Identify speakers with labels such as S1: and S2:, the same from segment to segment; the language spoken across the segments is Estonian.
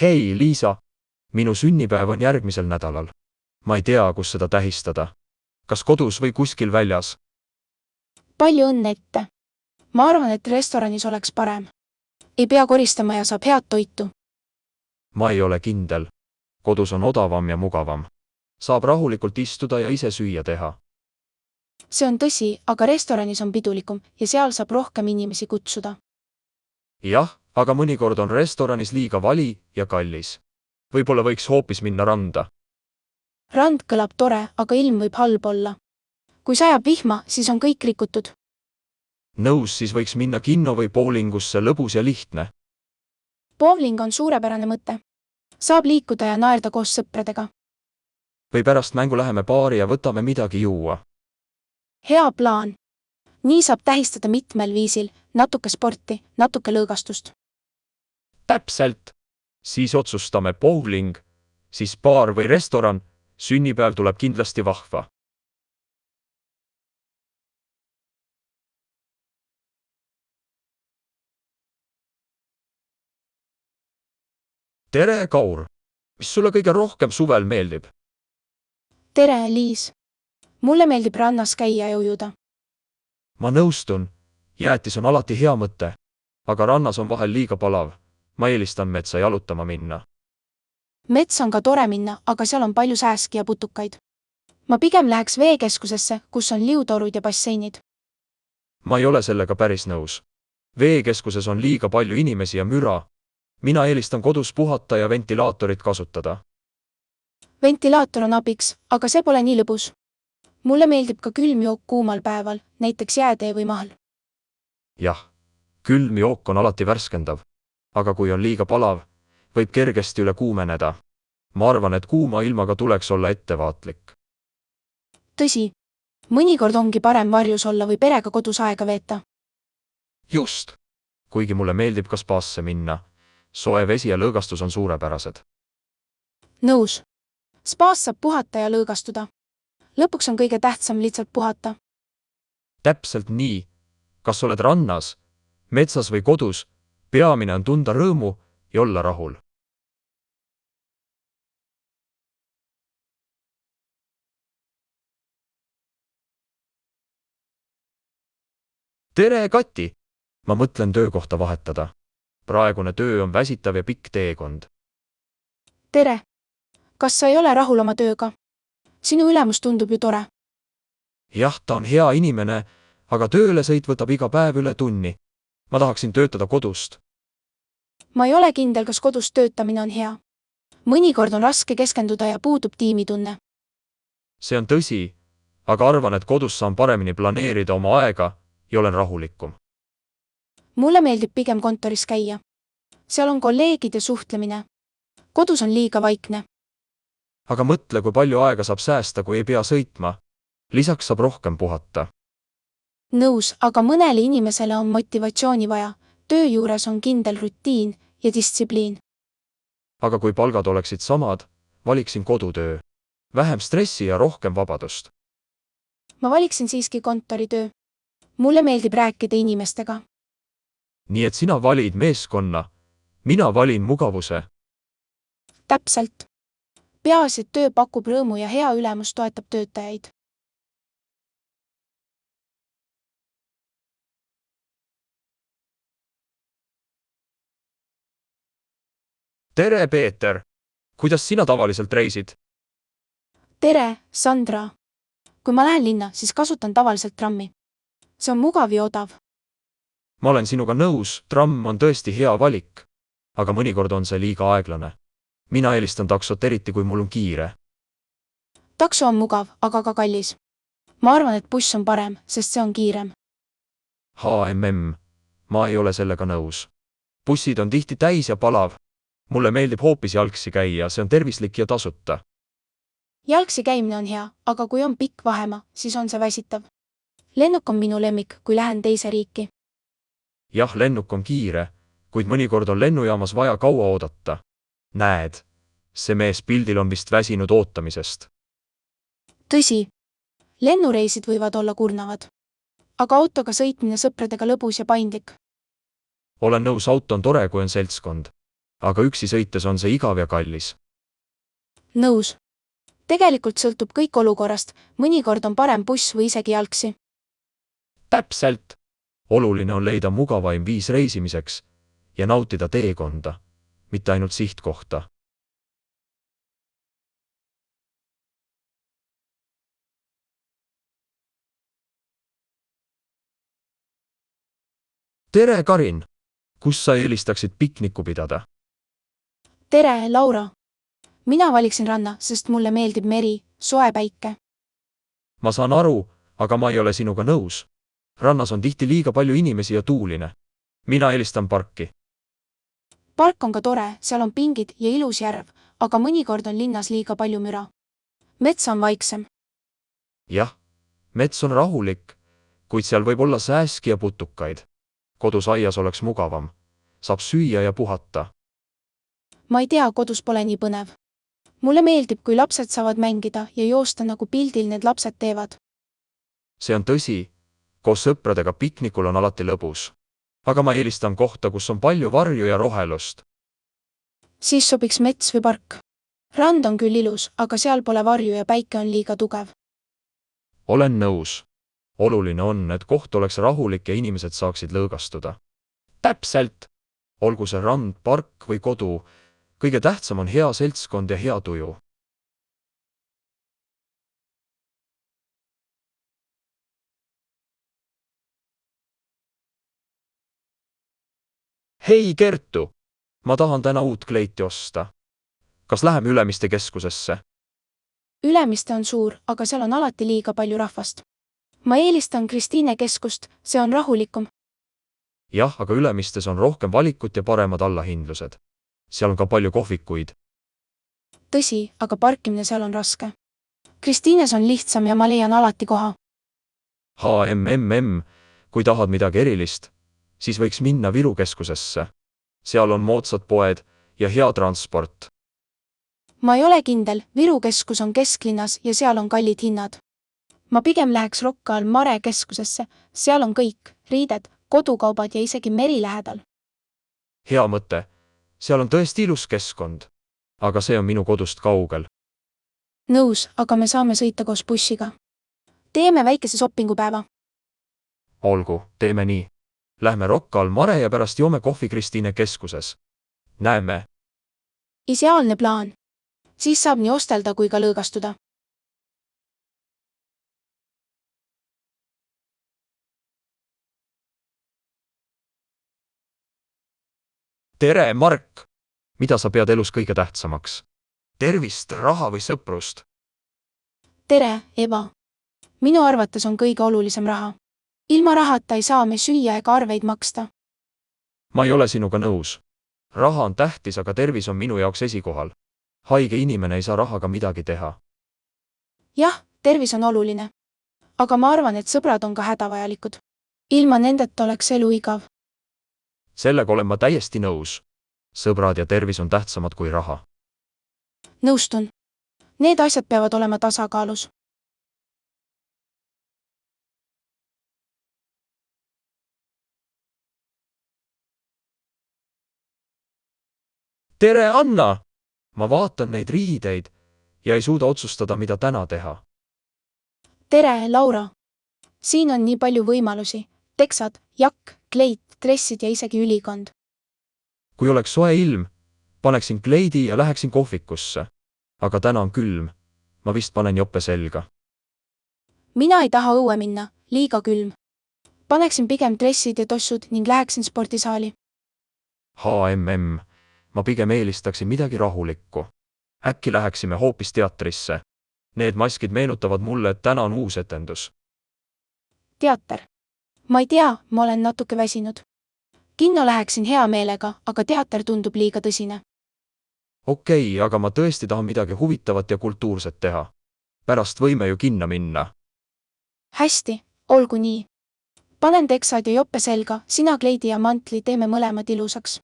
S1: Hei, Liisa! Minu sünnipäev on järgmisel nädalal. Ma ei tea, kus seda tähistada. Kas kodus või kuskil väljas?
S2: Palju õnne ette. Ma arvan, et restoranis oleks parem. Ei pea koristama ja saab head toitu.
S1: Ma ei ole kindel. Kodus on odavam ja mugavam. Saab rahulikult istuda ja ise süüa teha.
S2: See on tõsi, aga restoranis on pidulikum ja seal saab rohkem inimesi kutsuda.
S1: Jah, aga mõnikord on restoranis liiga vali ja kallis. Võib-olla võiks hoopis minna randa.
S2: Rand kõlab tore, aga ilm võib halb olla. Kui sajab vihma, siis on kõik rikutud.
S1: Nõus, siis võiks minna kinno või bowlingusse, lõbus ja lihtne.
S2: Bowling on suurepärane mõte. Saab liikuda ja naerda koos sõpradega.
S1: Või pärast mängu läheme baari ja võtame midagi juua.
S2: Hea plaan. Nii saab tähistada mitmel viisil, natuke sporti, natuke lõõgastust.
S1: Täpselt. Siis otsustame bowling, siis baar või restoran. Sünnipäev tuleb kindlasti vahva. Tere, Kaur! Mis sulle kõige rohkem suvel meeldib?
S2: Tere, Liis! Mulle meeldib rannas käia ja ujuda.
S1: Ma nõustun. Jäätis on alati hea mõte. Aga rannas on vahel liiga palav. Ma eelistan metsa jalutama minna.
S2: Mets on ka tore minna, aga seal on palju sääski ja putukaid. Ma pigem läheks veekeskusesse, kus on liutorud ja basseinid.
S1: Ma ei ole sellega päris nõus. Veekeskuses on liiga palju inimesi ja müra. Mina eelistan kodus puhata ja ventilaatorit kasutada.
S2: Ventilaator on abiks, aga see pole nii lõbus. Mulle meeldib ka külm jook kuumal päeval, näiteks jäätee või mahl.
S1: Jah, külm jook on alati värskendav. Aga kui on liiga palav, võib kergesti üle kuumeneda. Ma arvan, et kuuma ilmaga tuleks olla ettevaatlik.
S2: Tõsi, mõnikord ongi parem varjus olla või perega kodus aega veeta.
S1: Just. Kuigi mulle meeldib ka spaasse minna. Soe vesi ja lõõgastus on suurepärased.
S2: Nõus. Spaas saab puhata ja lõõgastuda. Lõpuks on kõige tähtsam lihtsalt puhata.
S1: Täpselt nii. Kas oled rannas, metsas või kodus, peamine on tunda rõõmu ja olla rahul. Tere, Kati! Ma mõtlen töökohta vahetada. Praegune töö on väsitav ja pikk teekond.
S2: Tere! Kas sa ei ole rahul oma tööga? Sinu ülemus tundub ju tore.
S1: Jah, ta on hea inimene, aga tööle sõit võtab iga päev üle tunni. Ma tahaksin töötada kodust.
S2: Ma ei ole kindel, kas kodus töötamine on hea. Mõnikord on raske keskenduda ja puudub tiimitunne.
S1: See on tõsi, aga arvan, et kodus saan paremini planeerida oma aega ja olen rahulikum.
S2: Mulle meeldib pigem kontoris käia. Seal on kolleegid ja suhtlemine. Kodus on liiga vaikne.
S1: Aga mõtle, kui palju aega saab säästa, kui ei pea sõitma. Lisaks saab rohkem puhata.
S2: Nõus, aga mõnele inimesele on motivatsiooni vaja. Töö juures on kindel rutiin ja distsipliin.
S1: Aga kui palgad oleksid samad, valiksin kodutöö. Vähem stressi ja rohkem vabadust.
S2: Ma valiksin siiski kontoritöö. Mulle meeldib rääkida inimestega.
S1: Nii et sina valid meeskonna, mina valin mugavuse.
S2: Täpselt. Peaasi, et töö pakub rõõmu ja hea ülemus toetab töötajaid.
S1: Tere, Peeter! Kuidas sina tavaliselt reisid?
S2: Tere, Sandra! Kui ma lähen linna, siis kasutan tavaliselt trammi. See on mugav ja odav.
S1: Ma olen sinuga nõus, tramm on tõesti hea valik. Aga mõnikord on see liiga aeglane. Mina eelistan taksot, eriti kui mul on kiire.
S2: Takso on mugav, aga ka kallis. Ma arvan, et buss on parem, sest see on kiirem.
S1: Ma ei ole sellega nõus. Bussid on tihti täis ja palav. Mulle meeldib hoopis jalgsi käia, see on tervislik ja tasuta.
S2: Jalgsi käimine on hea, aga kui on pikk vahemaa, siis on see väsitav. Lennuk on minu lemmik, kui lähen teise riiki.
S1: Jah, lennuk on kiire, kuid mõnikord on lennujaamas vaja kaua oodata. Näed, see mees pildil on vist väsinud ootamisest.
S2: Tõsi, lennureisid võivad olla kurnavad. Aga autoga sõitmine sõpradega lõbus ja paindlik.
S1: Olen nõus, auto on tore, kui on seltskond. aga üksi sõites on see igav ja kallis.
S2: nõus. tegelikult sõltub kõik olukorrast, mõnikord on parem buss või isegi jalgsi.
S1: Täpselt! Oluline on leida mugavaim viis reisimiseks ja nautida teekonda, mitte ainult sihtkohta. Tere, Karin! Kus sa eelistaksid pikniku pidada?
S2: tere, Laura! mina valiksin ranna, sest mulle meeldib meri, soe päike.
S1: Ma saan aru, aga ma ei ole sinuga nõus. Rannas on tihti liiga palju inimesi ja tuuline. Mina eelistan parki.
S2: park on ka tore, seal on pingid ja ilus järv, aga mõnikord on linnas liiga palju müra. mets on vaiksem.
S1: Jah, mets on rahulik, kuid seal võib olla sääski ja putukaid. Kodus aias oleks mugavam. Saab süüa ja puhata.
S2: ma ei tea, kodus pole nii põnev. mulle meeldib, kui lapsed saavad mängida ja joosta, nagu pildil need lapsed teevad.
S1: See on tõsi, koos sõpradega piknikul on alati lõbus. Aga ma eelistan kohta, kus on palju varju ja rohelust.
S2: siis sobiks mets või park. rand on küll ilus, aga seal pole varju ja päike on liiga tugev.
S1: Olen nõus. Oluline on, et koht oleks rahulik ja inimesed saaksid lõõgastuda. Täpselt! Olgu see rand, park või kodu, kõige tähtsam on hea seltskond ja hea tuju. Hei, Kertu! Ma tahan täna uut kleiti osta. Kas läheme Ülemiste keskusesse?
S2: Ülemiste on suur, aga seal on alati liiga palju rahvast. ma eelistan Kristiine keskust, see on rahulikum.
S1: Jah, aga Ülemistes on rohkem valikut ja paremad allahindlused. Seal on ka palju kohvikuid.
S2: tõsi, aga parkimine seal on raske. Kristiines on lihtsam ja ma leian alati koha.
S1: Kui tahad midagi erilist, siis võiks minna Viru keskusesse. Seal on moodsad poed ja hea transport.
S2: ma ei ole kindel, Viru keskus on kesklinnas ja seal on kallid hinnad. ma pigem läheks Rocca al Mare keskusesse, seal on kõik, riided, kodukaubad ja isegi meri lähedal.
S1: Hea mõte. Seal on tõesti ilus keskkond. Aga see on minu kodust kaugel.
S2: nõus, aga me saame sõita koos bussiga. teeme väikese shoppingupäeva.
S1: Olgu, teeme nii. Lähme Rocca al Mare ja pärast joome kohvi Kristiine keskuses. Näeme.
S2: Ideaalne plaan. siis saab nii ostelda kui ka lõõgastuda.
S1: Tere, Mark! Mida sa pead elus kõige tähtsamaks? Tervist, raha või sõprust?
S2: tere, Eva! minu arvates on kõige olulisem raha. ilma rahata ei saa me süüa ega arveid maksta.
S1: Ma ei ole sinuga nõus. Raha on tähtis, aga tervis on minu jaoks esikohal. Haige inimene ei saa rahaga midagi teha.
S2: jah, tervis on oluline. aga ma arvan, et sõbrad on ka hädavajalikud. ilma nendeta oleks elu igav.
S1: Sellega olen ma täiesti nõus. Sõbrad ja tervis on tähtsamad kui raha.
S2: nõustun. Need asjad peavad olema tasakaalus.
S1: Tere, Anna! Ma vaatan neid riideid ja ei suuda otsustada, mida täna teha.
S2: tere, Laura! siin on nii palju võimalusi. teksad, jakk, kleit, dressid ja isegi ülikond.
S1: Kui oleks soe ilm, paneksin kleidi ja läheksin kohvikusse. Aga täna on külm. Ma vist panen jope selga.
S2: mina ei taha õue minna, liiga külm. paneksin pigem dressid ja tossud ning läheksin spordisaali.
S1: Ma pigem eelistaksin midagi rahulikku. Äkki läheksime hoopis teatrisse. Need maskid meenutavad mulle, et täna on uus etendus.
S2: teater. ma ei tea, ma olen natuke väsinud. kinno läheksin hea meelega, aga teater tundub liiga tõsine.
S1: Okei, aga ma tõesti tahan midagi huvitavat ja kultuurset teha. Pärast võime ju kinno minna.
S2: hästi, olgu nii. panen teksad ja jope selga, sina kleidi ja mantli, teeme mõlemad ilusaks.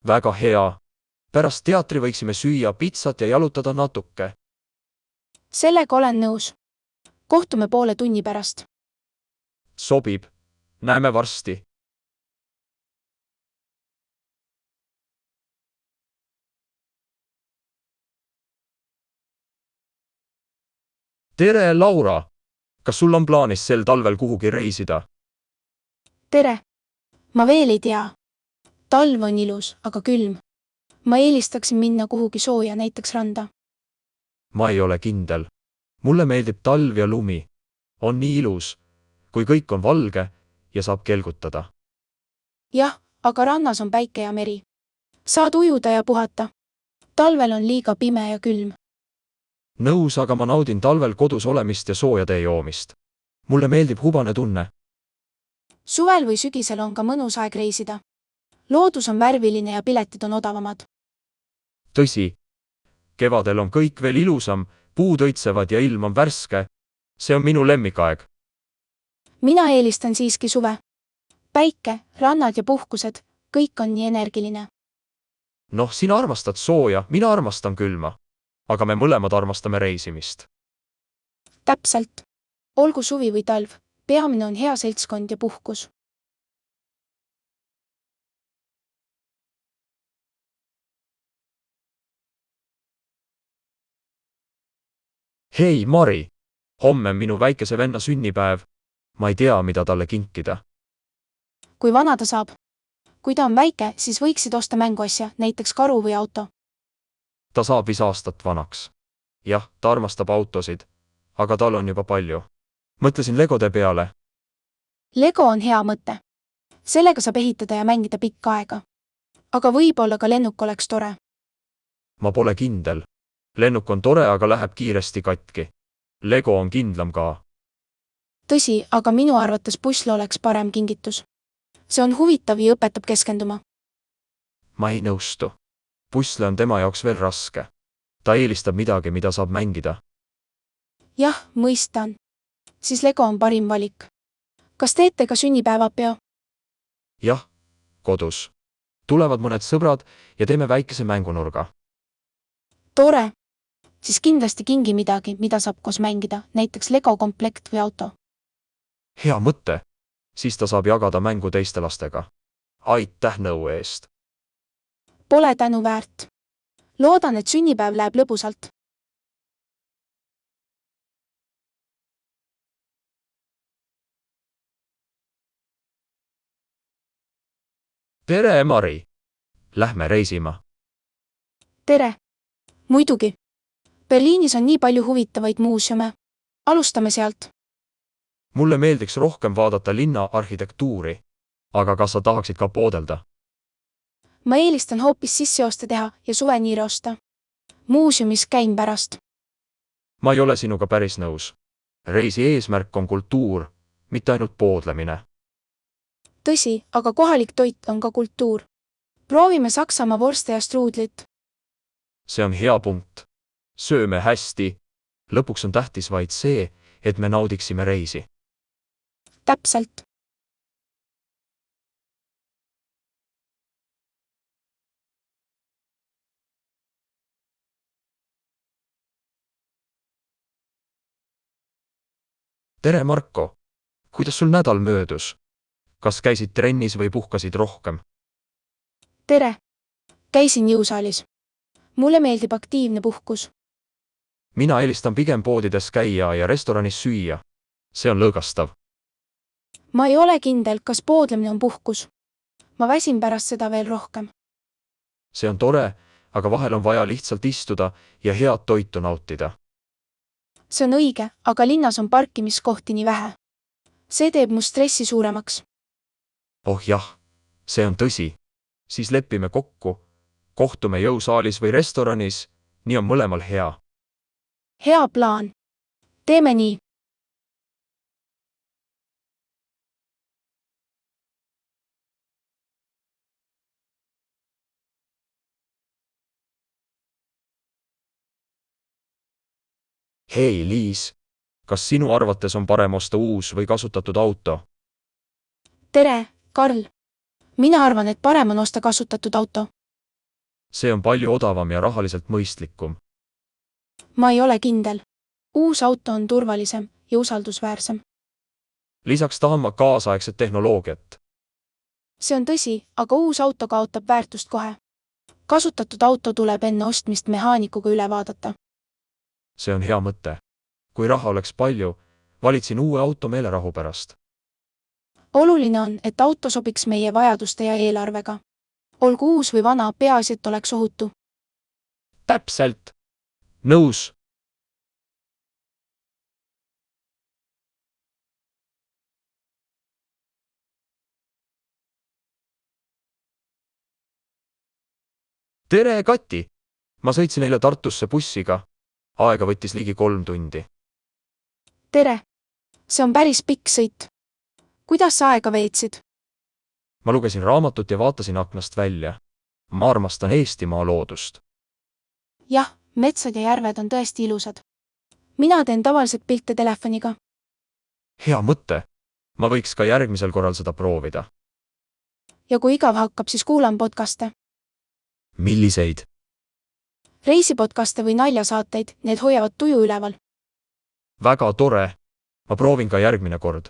S1: Väga hea. Pärast teatri võiksime süüa pitsat ja jalutada natuke.
S2: sellega olen nõus. kohtume poole tunni pärast.
S1: Sobib. Näeme varsti. tere, Laura! Kas sul on plaanis sel talvel kuhugi reisida?
S2: tere! ma veel ei tea. Talv on ilus, aga külm. ma eelistaksin minna kuhugi sooja, näiteks randa.
S1: Ma ei ole kindel. Mulle meeldib talv ja lumi. On nii ilus, kui kõik on valge ja saab kelgutada.
S2: jah, aga rannas on päike ja meri. saad ujuda ja puhata. Talvel on liiga pime ja külm.
S1: Nõus, aga ma naudin talvel kodus olemist ja sooja tee joomist. Mulle meeldib hubane tunne.
S2: Suvel või sügisel on ka mõnus aeg reisida. Loodus on värviline ja piletid on odavamad.
S1: Tõsi, kevadel on kõik veel ilusam, puud õitsevad ja ilm on värske. See on minu lemmikaeg.
S2: mina eelistan siiski suve. Päike, rannad ja puhkused, kõik on nii energiline.
S1: Noh, sina armastad sooja, mina armastan külma. Aga me mõlemad armastame reisimist.
S2: Täpselt. Olgu suvi või talv, peamine on hea seltskond ja puhkus.
S1: Hei, Mari! Homme on minu väikese venna sünnipäev. Ma ei tea, mida talle kinkida.
S2: Kui vana ta saab? Kui ta on väike, siis võiksid osta mänguasja, näiteks karu või auto.
S1: Ta saab 5 aastat vanaks. Jah, ta armastab autosid, aga tal on juba palju. Mõtlesin Legode peale.
S2: Lego on hea mõte. Sellega saab ehitada ja mängida pikka aega. Aga võib-olla ka lennuk oleks tore.
S1: Ma pole kindel. Lennuk on tore, aga läheb kiiresti katki. Lego on kindlam ka.
S2: Tõsi, aga minu arvates pussle oleks parem kingitus. See on huvitav ja õpetab keskenduma.
S1: Ma ei nõustu. Pussle on tema jaoks veel raske. Ta eelistab midagi, mida saab mängida.
S2: jah, mõistan. Siis Lego on parim valik. Kas teete ka sünnipäevapeo?
S1: Jah, kodus. Tulevad mõned sõbrad ja teeme väikese mängunurga.
S2: Tore. Siis kindlasti kingi midagi, mida saab koos mängida, näiteks Lego komplekt või auto.
S1: Hea mõte. Siis ta saab jagada mängu teiste lastega. Aitäh nõu eest.
S2: Pole tänu väärt. Loodan, et sünnipäev läheb lõbusalt.
S1: Tere, Mari! Lähme reisima.
S2: Tere! Muidugi. Berliinis on nii palju huvitavaid muuseume. Alustame sealt.
S1: Mulle meeldiks rohkem vaadata linna arhitektuuri. Aga kas sa tahaksid ka poodelda?
S2: Ma eelistan hoopis sisseoste teha ja suveniire osta. Muuseumis käin pärast.
S1: Ma ei ole sinuga päris nõus. Reisi eesmärk on kultuur, mitte ainult poodlemine.
S2: Tõsi, aga kohalik toit on ka kultuur. Proovime Saksamaa vorste ja struudlit.
S1: See on hea punkt. Sööme hästi. Lõpuks on tähtis vaid see, et me naudiksime reisi.
S2: Täpselt.
S1: Tere, Marko! Kuidas sul nädal möödus? Kas käisid trennis või puhkasid rohkem?
S2: Tere! Käisin jõusaalis. Mulle meeldib aktiivne puhkus.
S1: Mina eelistan pigem poodides käia ja restoranis süüa. See on lõõgastav.
S2: Ma ei ole kindel, kas poodlemine on puhkus. Ma väsin pärast seda veel rohkem.
S1: See on tore, aga vahel on vaja lihtsalt istuda ja head toitu nautida.
S2: See on õige, aga linnas on parkimiskohti nii vähe. See teeb mu stressi suuremaks.
S1: Oh jah, see on tõsi. Siis lepime kokku. Kohtume jõusaalis või restoranis, nii on mõlemal hea.
S2: Hea plaan. Teeme nii.
S1: Hei, Liis! Kas sinu arvates on parem osta uus või kasutatud auto?
S2: Tere, Karl! Mina arvan, et parem on osta kasutatud auto.
S1: See on palju odavam ja rahaliselt mõistlikum.
S2: Ma ei ole kindel. Uus auto on turvalisem ja usaldusväärsem.
S1: Lisaks tahan ma kaasaegset tehnoloogiat.
S2: See on tõsi, aga uus auto kaotab väärtust kohe. Kasutatud auto tuleb enne ostmist mehaanikuga üle vaadata.
S1: See on hea mõte. kui raha oleks palju, valitsin uue auto meelerahu pärast.
S2: oluline on, et auto sobiks meie vajaduste ja eelarvega. Olgu uus või vana, peaasi, et oleks ohutu.
S1: Täpselt. Nõus. Tere, Kati! Ma sõitsin eile Tartusse bussiga. Aega võttis ligi 3 tundi.
S2: Tere! See on päris pikk sõit. Kuidas sa aega veetsid?
S1: Ma lugesin raamatut ja vaatasin aknast välja. Ma armastan Eestimaa loodust.
S2: Jah, metsad ja järved on tõesti ilusad. Mina teen tavaliselt pilte telefoniga.
S1: Hea mõte. Ma võiks ka järgmisel korral seda proovida.
S2: Ja kui igav hakkab, siis kuulan podcaste.
S1: Milliseid?
S2: Reisipodcaste või naljasaateid, need hoiavad tuju üleval.
S1: Väga tore. Ma proovin ka järgmine kord.